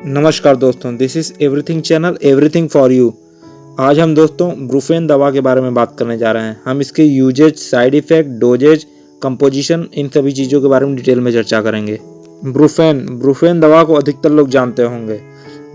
नमस्कार दोस्तों, this is everything channel, everything for you. आज हम दोस्तों ब्रूफेन दवा के बारे में बात करने जा रहे हैं। हम इसके uses, side effect, doses, composition, इन सभी चीज़ों के बारे में डिटेल में चर्चा करेंगे। ब्रूफेन दवा को अधिकतर लोग जानते होंगे।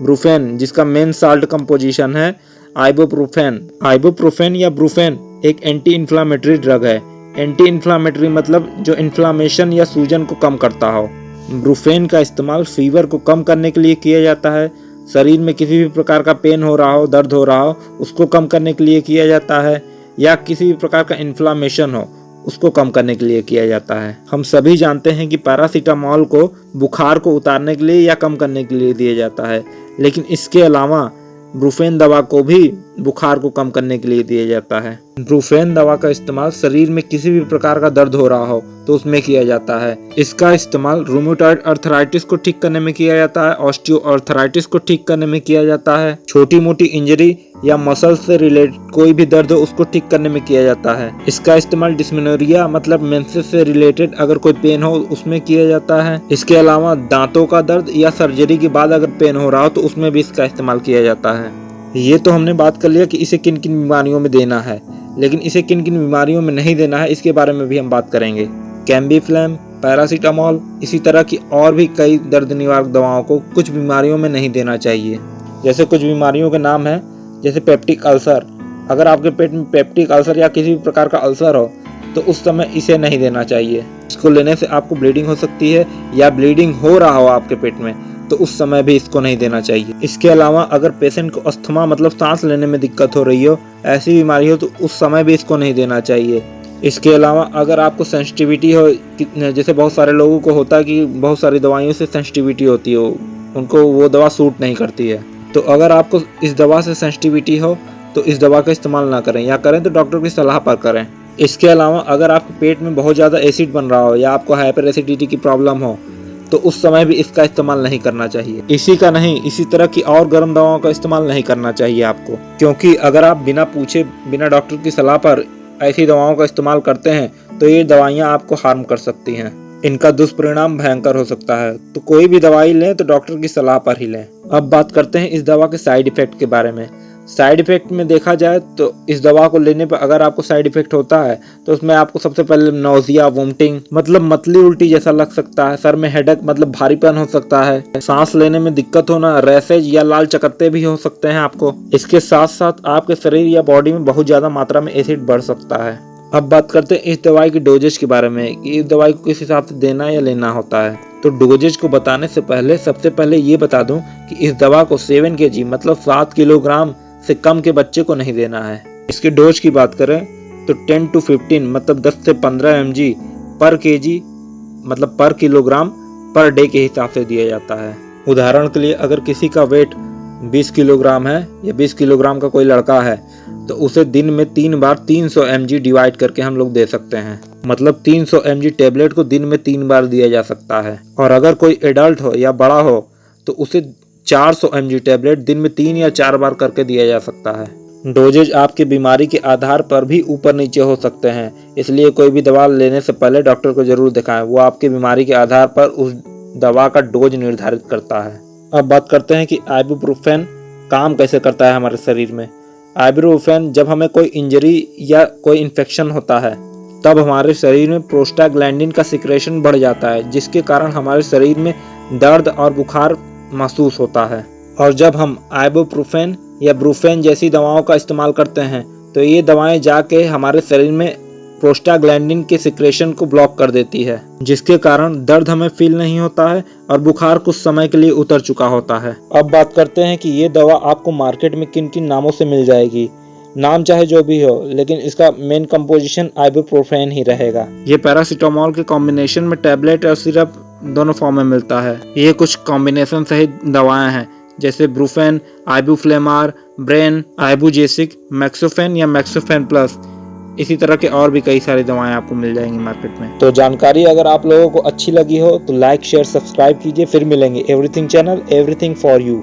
ब्रूफेन जिसका मेन साल्ट कंपोजिशन है आइबुप्रोफेन या ब्रूफेन एक एंटी इन्फ्लामेटरी ड्रग है। एंटी इन्फ्लामेटरी मतलब जो इन्फ्लामेशन या सूजन को कम करता हो। ब्रूफेन का इस्तेमाल फीवर को कम करने के लिए किया जाता है। शरीर में किसी भी प्रकार का पेन हो रहा हो, दर्द हो रहा हो, उसको कम करने के लिए किया जाता है, या किसी भी प्रकार का इन्फ्लामेशन हो उसको कम करने के लिए किया जाता है। हम सभी जानते हैं कि पैरासीटामोल को बुखार को उतारने के लिए या कम करने के लिए दिया जाता है, लेकिन इसके अलावा ब्रूफेन दवा को भी बुखार को कम करने के लिए दिया जाता है। ब्रूफेन दवा का इस्तेमाल शरीर में किसी भी प्रकार का दर्द हो रहा हो तो उसमें किया जाता है। इसका इस्तेमाल रूमेटॉइड अर्थराइटिस को ठीक करने में किया जाता है, ऑस्टियो अर्थराइटिस को ठीक करने में किया जाता है, छोटी मोटी इंजरी या मसल से रिलेटेड कोई भी दर्द हो उसको ठीक करने में किया जाता है। इसका इस्तेमाल डिस्मेनोरिया मतलब मेंसेस से रिलेटेड अगर कोई पेन हो उसमें किया जाता है। इसके अलावा दांतों का दर्द या सर्जरी के बाद अगर पेन हो रहा हो तो उसमें भी इसका इस्तेमाल किया जाता है। ये तो हमने बात कर लिया कि इसे किन किन बीमारियों में देना है, लेकिन इसे किन किन बीमारियों में नहीं देना है इसके बारे में भी हम बात करेंगे। कैम्बिफ्लैम, पैरासीटामोल, इसी तरह की और भी कई दर्द निवारक दवाओं को कुछ बीमारियों में नहीं देना चाहिए। जैसे कुछ बीमारियों के नाम हैं, जैसे पेप्टिक अल्सर। अगर आपके पेट में पेप्टिक अल्सर या किसी भी प्रकार का अल्सर हो तो उस समय इसे नहीं देना चाहिए। इसको लेने से आपको ब्लीडिंग हो सकती है, या ब्लीडिंग हो रहा हो आपके पेट में तो उस समय भी इसको नहीं देना चाहिए। इसके अलावा अगर पेशेंट को अस्थमा मतलब सांस लेने में दिक्कत हो रही हो, ऐसी बीमारी हो तो उस समय भी इसको नहीं देना चाहिए। इसके अलावा अगर आपको सेंसिटिविटी हो, जैसे बहुत सारे लोगों को होता है कि बहुत सारी दवाइयों से सेंसिटिविटी होती हो, उनको वो दवा सूट नहीं करती है, तो अगर आपको इस दवा से सेंसिटिविटी हो तो इस दवा का इस्तेमाल ना करें, या करें तो डॉक्टर की सलाह पर करें। इसके अलावा अगर आपके पेट में बहुत ज़्यादा एसिड बन रहा हो या आपको हाइपर एसिडिटी की प्रॉब्लम हो तो उस समय भी इसका इस्तेमाल नहीं करना चाहिए। इसी का नहीं, इसी तरह की और गर्म दवाओं का इस्तेमाल नहीं करना चाहिए आपको, क्योंकि अगर आप बिना पूछे, बिना डॉक्टर की सलाह पर ऐसी दवाओं का इस्तेमाल करते हैं तो ये दवाइयाँ आपको हार्म कर सकती हैं। इनका दुष्परिणाम भयंकर हो सकता है। तो कोई भी दवाई लें तो डॉक्टर की सलाह पर ही लें। अब बात करते हैं इस दवा के साइड इफेक्ट के बारे में। साइड इफेक्ट में देखा जाए तो इस दवा को लेने पर अगर आपको साइड इफेक्ट होता है तो उसमें आपको सबसे पहले नोजिया, वोमिटिंग मतलब मतली उल्टी जैसा लग सकता है, सर में हेडेक मतलब भारीपन हो सकता है, सांस लेने में दिक्कत होना, रैशेज या लाल चकत्ते भी हो सकते हैं आपको। इसके साथ साथ आपके शरीर या बॉडी में बहुत ज्यादा मात्रा में एसिड बढ़ सकता है। अब बात करते हैं इस दवाई की डोजेज के बारे में कि इस दवाई को किस हिसाब से देना या लेना होता है। तो डोजेज को बताने से पहले सबसे पहले ये बता दूं कि इस दवा को 7 kg मतलब 7 किलोग्राम से कम के बच्चे को नहीं देना है। इसके डोज की बात करें तो 10 to 15 मतलब 10 से 15 mg पर kg मतलब पर किलोग्राम पर डे के हिसाब से दिया जाता है। उदाहरण के लिए अगर किसी का वेट 20 किलोग्राम है या 20 किलोग्राम का कोई लड़का है तो उसे दिन में 3 बार 300 mg डिवाइड करके हम लोग दे सकते हैं। मतलब 300 mg टेबलेट को दिन में 3 बार दिया जा सकता है। और अगर कोई एडल्ट हो या बड़ा हो तो उसे 400 mg टेबलेट दिन में 3 या 4 बार करके दिया जा सकता है। डोजेज आपकी बीमारी के आधार पर भी ऊपर नीचे हो सकते हैं, इसलिए कोई भी दवा लेने से पहले डॉक्टर को जरूर दिखाएं। वो आपकी बीमारी के आधार पर उस दवा का डोज निर्धारित करता है। अब बात करते हैं कि आइबुप्रोफेन काम कैसे करता है हमारे शरीर में। आइबुप्रोफेन जब हमें कोई इंजरी या कोई इन्फेक्शन होता है तब हमारे शरीर में प्रोस्टाग्लैंडिन का सिक्रेशन बढ़ जाता है, जिसके कारण हमारे शरीर में दर्द और बुखार महसूस होता है। और जब हम आइबुप्रोफेन या ब्रूफेन जैसी दवाओं का इस्तेमाल करते हैं तो ये दवाएं जाके हमारे शरीर में प्रोस्टाग्लैंडिन के सिक्रेशन को ब्लॉक कर देती है, जिसके कारण दर्द हमें फील नहीं होता है और बुखार कुछ समय के लिए उतर चुका होता है। अब बात करते हैं कि ये दवा आपको मार्केट में किन किन नामों से मिल जाएगी। नाम चाहे जो भी हो, लेकिन इसका मेन कंपोजिशन आइबुप्रोफेन ही रहेगा। ये पैरासीटामोल के कॉम्बिनेशन में टैबलेट और सिरप दोनों फॉर्म में मिलता है। ये कुछ कॉम्बिनेशन सहित दवाएं हैं, जैसे ब्रूफेन, आइबुफ्लेमार, ब्रेन, आइबुजेसिक, मैक्सोफेन या मैक्सोफेन प्लस। इसी तरह के और भी कई सारी दवाएं आपको मिल जाएंगी मार्केट में। तो जानकारी अगर आप लोगों को अच्छी लगी हो तो लाइक, शेयर, सब्सक्राइब कीजिए। फिर मिलेंगे everything channel, everything for you.